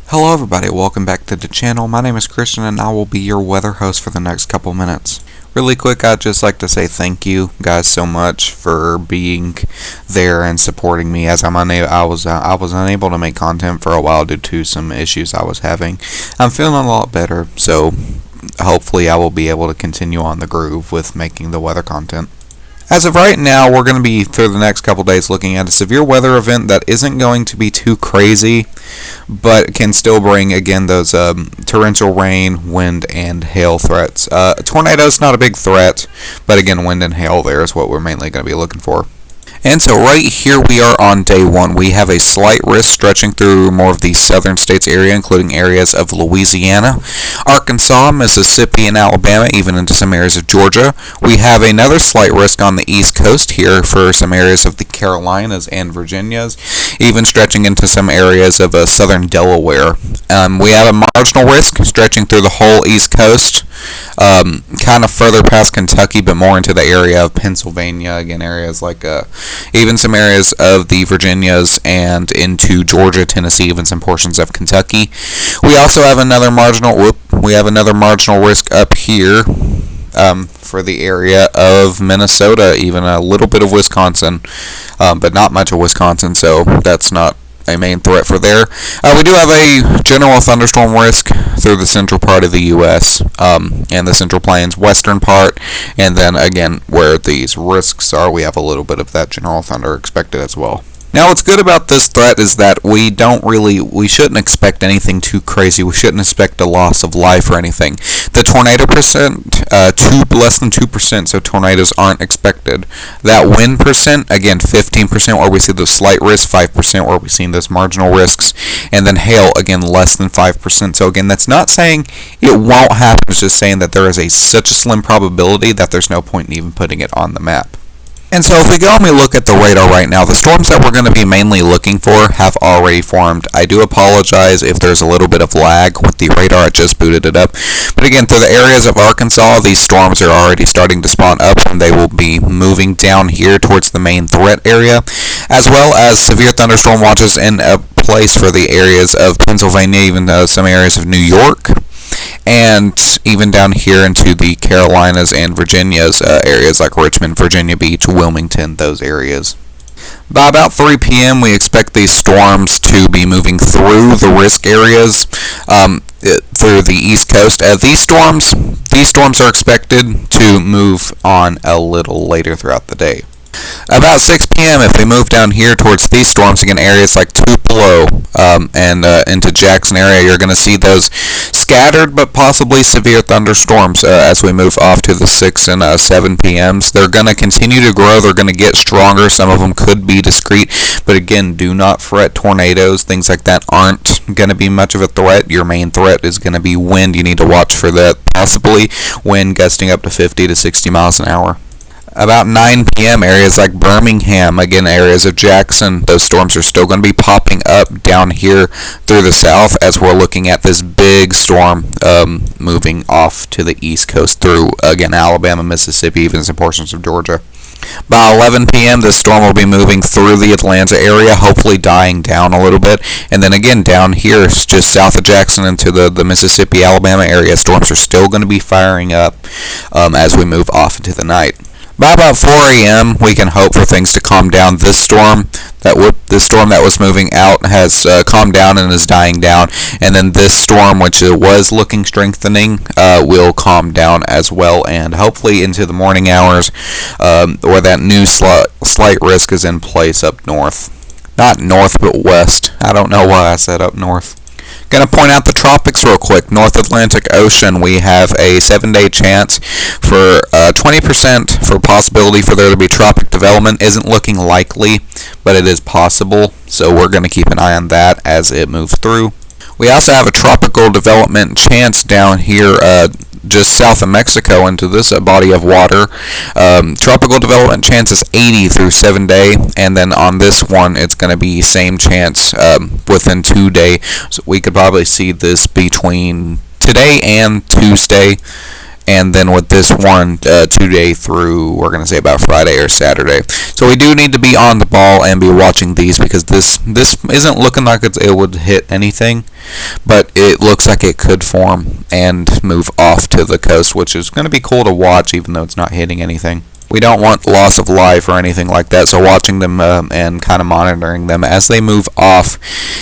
Hello everybody, welcome back to the channel. My name is Christian and I will be your weather host for the next couple minutes. Really quick, I'd just like to say thank you guys so much for being there and supporting me as I was unable to make content for a while due to some issues I was having. I'm feeling a lot better, so hopefully I will be able to continue on the groove with making the weather content. As of right now, we're going to be, through the next couple days, looking at a severe weather event that isn't going to be too crazy, but can still bring, again, those torrential rain, wind, and hail threats. Tornadoes not a big threat, but again, wind and hail there is what we're mainly going to be looking for. And so right here we are on day one. We have a slight risk stretching through more of the southern states area, including areas of Louisiana, Arkansas, Mississippi, and Alabama, even into some areas of Georgia. We have another slight risk on the east coast here for some areas of the Carolinas and Virginias, even stretching into some areas of southern Delaware. We have a marginal risk stretching through the whole east coast, kind of further past Kentucky, but more into the area of Pennsylvania, again, areas like even some areas of the Virginias and into Georgia, Tennessee, even some portions of Kentucky. We also have another marginal risk up here for the area of Minnesota, even a little bit of Wisconsin, but not much of Wisconsin, so that's not a main threat for there. We do have a general thunderstorm risk through the central part of the U.S. And the Central Plains western part, and then again where these risks are, we have a little bit of that general thunder expected as well. Now, what's good about this threat is that we shouldn't expect anything too crazy. We shouldn't expect a loss of life or anything. The tornado percent, less than 2%, so tornadoes aren't expected. That wind percent, again, 15% where we see the slight risk, 5% where we see those marginal risks, and then hail, again, less than 5%. So again, that's not saying it won't happen. It's just saying that there is such a slim probability that there's no point in even putting it on the map. And so if we go and we look at the radar right now, the storms that we're going to be mainly looking for have already formed. I do apologize if there's a little bit of lag with the radar. I just booted it up. But again, through the areas of Arkansas, these storms are already starting to spawn up, and they will be moving down here towards the main threat area, as well as severe thunderstorm watches in a place for the areas of Pennsylvania, even some areas of New York, and even down here into the Carolinas and Virginias, areas like Richmond, Virginia Beach, Wilmington, those areas. By about 3 p.m., we expect these storms to be moving through the risk areas through the east coast. These storms are expected to move on a little later throughout the day. About 6 p.m., if we move down here towards these storms, again, areas like Tupelo and into Jackson area, you're going to see those scattered but possibly severe thunderstorms as we move off to the 6 and 7 p.m.s. They're going to continue to grow. They're going to get stronger. Some of them could be discrete, but again, do not fret. Tornadoes, things like that aren't going to be much of a threat. Your main threat is going to be wind. You need to watch for that, possibly wind gusting up to 50 to 60 miles an hour. About 9 p.m., areas like Birmingham, again, areas of Jackson, those storms are still going to be popping up down here through the south as we're looking at this big storm moving off to the east coast through, again, Alabama, Mississippi, even some portions of Georgia. By 11 p.m., the storm will be moving through the Atlanta area, hopefully dying down a little bit. And then again, down here, just south of Jackson into the Mississippi, Alabama area, storms are still going to be firing up as we move off into the night. By about 4 a.m., we can hope for things to calm down. This storm that was moving out has calmed down and is dying down. And then this storm, which was looking strengthening, will calm down as well. And hopefully into the morning hours, where that new slight risk is in place up north. Not north, but west. I don't know why I said up north. Going to point out the tropics real quick. North Atlantic Ocean, we have a 7-day chance for 20% for possibility for there to be tropic development. Isn't looking likely, but it is possible. So we're going to keep an eye on that as it moves through. We also have a tropical development chance down here just south of Mexico into this body of water. Tropical development chance is 80 through 7 day, and then on this one it's going to be same chance within 2 days. So we could probably see this between today and Tuesday. and then with this one 2-day through, we're going to say about Friday or Saturday. So we do need to be on the ball and be watching these, because this isn't looking like it would hit anything, but it looks like it could form and move off to the coast, which is going to be cool to watch even though it's not hitting anything. We don't want loss of life or anything like that, so watching them and kind of monitoring them as they move off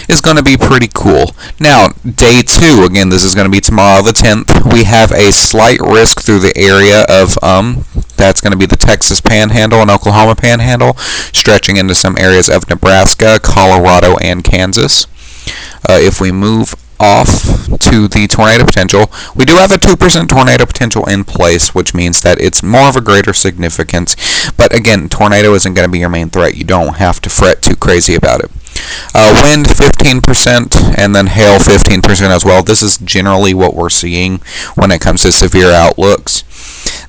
is going to be pretty cool. Now, day 2, again, this is going to be tomorrow the 10th. We have a slight risk through the area of, that's going to be the Texas Panhandle and Oklahoma Panhandle, stretching into some areas of Nebraska, Colorado, and Kansas. If we move off to the tornado potential, we do have a 2% tornado potential in place, which means that it's more of a greater significance. But again, tornado isn't going to be your main threat. You don't have to fret too crazy about it. Wind 15% and then hail 15% as well. This is generally what we're seeing when it comes to severe outlooks.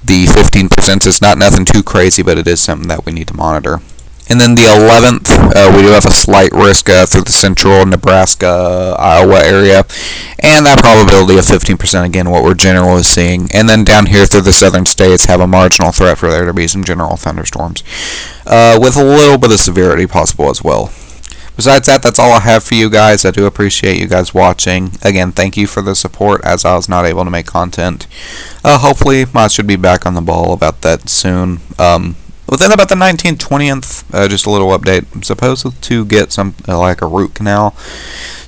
The 15% is not nothing too crazy, but it is something that we need to monitor. And then the 11th, we do have a slight risk through the central Nebraska, Iowa area, and that probability of 15%, again, what we're generally seeing. And then down here through the southern states have a marginal threat for there to be some general thunderstorms, with a little bit of severity possible as well. Besides that, that's all I have for you guys. I do appreciate you guys watching. Again, thank you for the support, as I was not able to make content. Hopefully, I should be back on the ball about that soon. Within about the 19th, 20th, just a little update. I'm supposed to get some, like a root canal.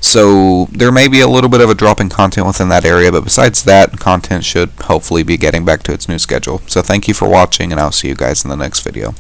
So there may be a little bit of a drop in content within that area, but besides that, content should hopefully be getting back to its new schedule. So thank you for watching, and I'll see you guys in the next video.